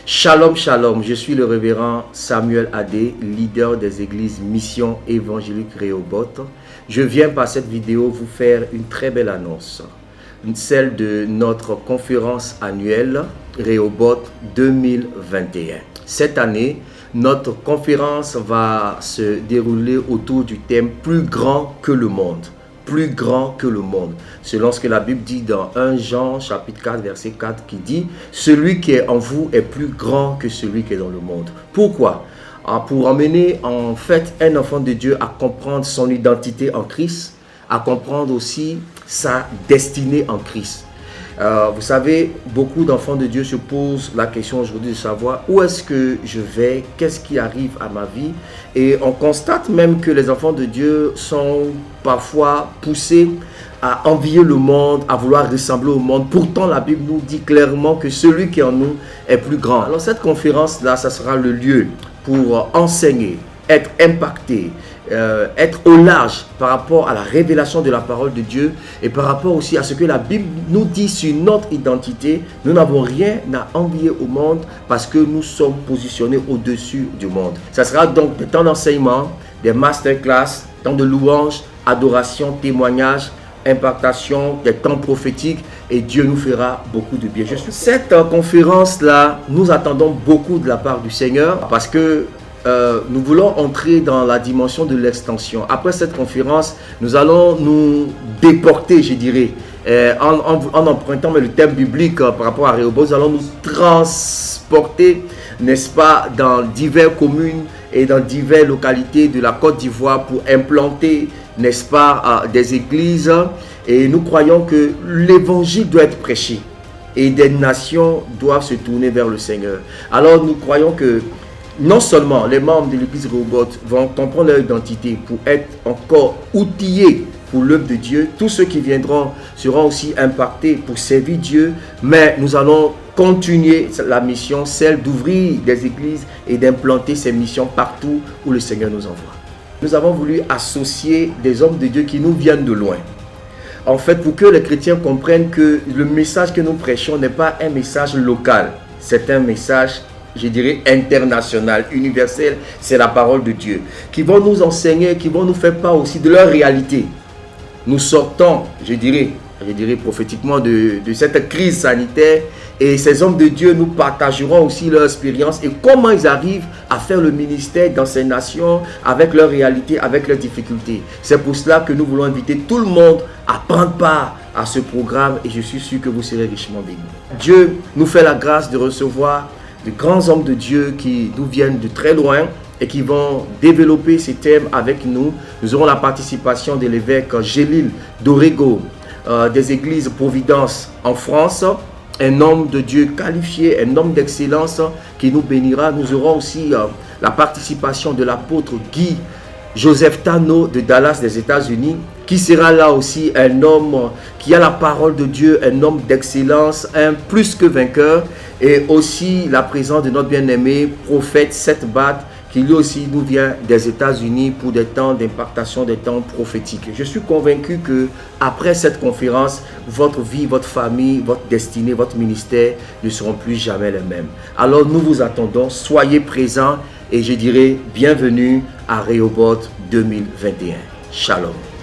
Shalom, shalom, je suis le révérend Samuel Adé, leader des églises Mission Évangélique Rehoboth. Je viens par cette vidéo vous faire une très belle annonce, celle de notre conférence annuelle Rehoboth 2021. Cette année, notre conférence va se dérouler autour du thème « Plus grand que le monde ». Plus grand que le monde, selon ce que la Bible dit dans 1 Jean chapitre 4 verset 4 qui dit « Celui qui est en vous est plus grand que celui qui est dans le monde ». Pourquoi? Pour emmener en fait un enfant de Dieu à comprendre son identité en Christ, à comprendre aussi sa destinée en Christ. Vous savez, beaucoup d'enfants de Dieu se posent la question aujourd'hui de savoir où est-ce que je vais, qu'est-ce qui arrive à ma vie. Et on constate même que les enfants de Dieu sont parfois poussés à envier le monde, à vouloir ressembler au monde. Pourtant, la Bible nous dit clairement que celui qui est en nous est plus grand. Alors cette conférence-là, ça sera le lieu pour enseigner, être impacté, être au large par rapport à la révélation de la parole de Dieu et par rapport aussi à ce que la Bible nous dit sur notre identité. Nous n'avons rien à envier au monde parce que nous sommes positionnés au-dessus du monde. Ça sera donc des temps d'enseignement, des masterclass, temps de louange, adoration, témoignage, impactation, des temps prophétiques, et Dieu nous fera beaucoup de bien. Cette conférence-là, nous attendons beaucoup de la part du Seigneur parce que nous voulons entrer dans la dimension de l'extension. Après cette conférence, nous allons nous déporter, je dirais, en empruntant le thème biblique par rapport à Rehoboth, nous allons nous transporter, n'est-ce pas, dans diverses communes et dans diverses localités de la Côte d'Ivoire pour implanter, n'est-ce pas, des églises. Et nous croyons que l'évangile doit être prêché et des nations doivent se tourner vers le Seigneur. Alors nous croyons que non seulement les membres de l'église Rehoboth vont comprendre leur identité pour être encore outillés pour l'œuvre de Dieu, tous ceux qui viendront seront aussi impactés pour servir Dieu, mais nous allons continuer la mission, celle d'ouvrir des églises et d'implanter ces missions partout où le Seigneur nous envoie. Nous avons voulu associer des hommes de Dieu qui nous viennent de loin. En fait, pour que les chrétiens comprennent que le message que nous prêchons n'est pas un message local, c'est un message, je dirais, international, universel. C'est la parole de Dieu qui vont nous enseigner, qui vont nous faire part aussi de leur réalité. Nous sortons, je dirais prophétiquement de cette crise sanitaire, et ces hommes de Dieu nous partageront aussi leur expérience et comment ils arrivent à faire le ministère dans ces nations avec leur réalité, avec leurs difficultés. C'est pour cela que nous voulons inviter tout le monde à prendre part à ce programme, et je suis sûr que vous serez richement bénis. Dieu nous fait la grâce de recevoir de grands hommes de Dieu qui nous viennent de très loin et qui vont développer ces thèmes avec nous. Nous aurons la participation de l'évêque Gélil Dorego des églises Providence en France, un homme de Dieu qualifié, un homme d'excellence qui nous bénira. Nous aurons aussi la participation de l'apôtre Guy Joseph Tano de Dallas des États-Unis, qui sera là aussi un homme qui a la parole de Dieu, un homme d'excellence, un plus que vainqueur, et aussi la présence de notre bien-aimé prophète Seth Bat, qui lui aussi nous vient des États-Unis pour des temps d'impactation, des temps prophétiques. Je suis convaincu que après cette conférence, votre vie, votre famille, votre destinée, votre ministère ne seront plus jamais les mêmes. Alors nous vous attendons, soyez présents et je dirais bienvenue à Rehoboth 2021. Shalom.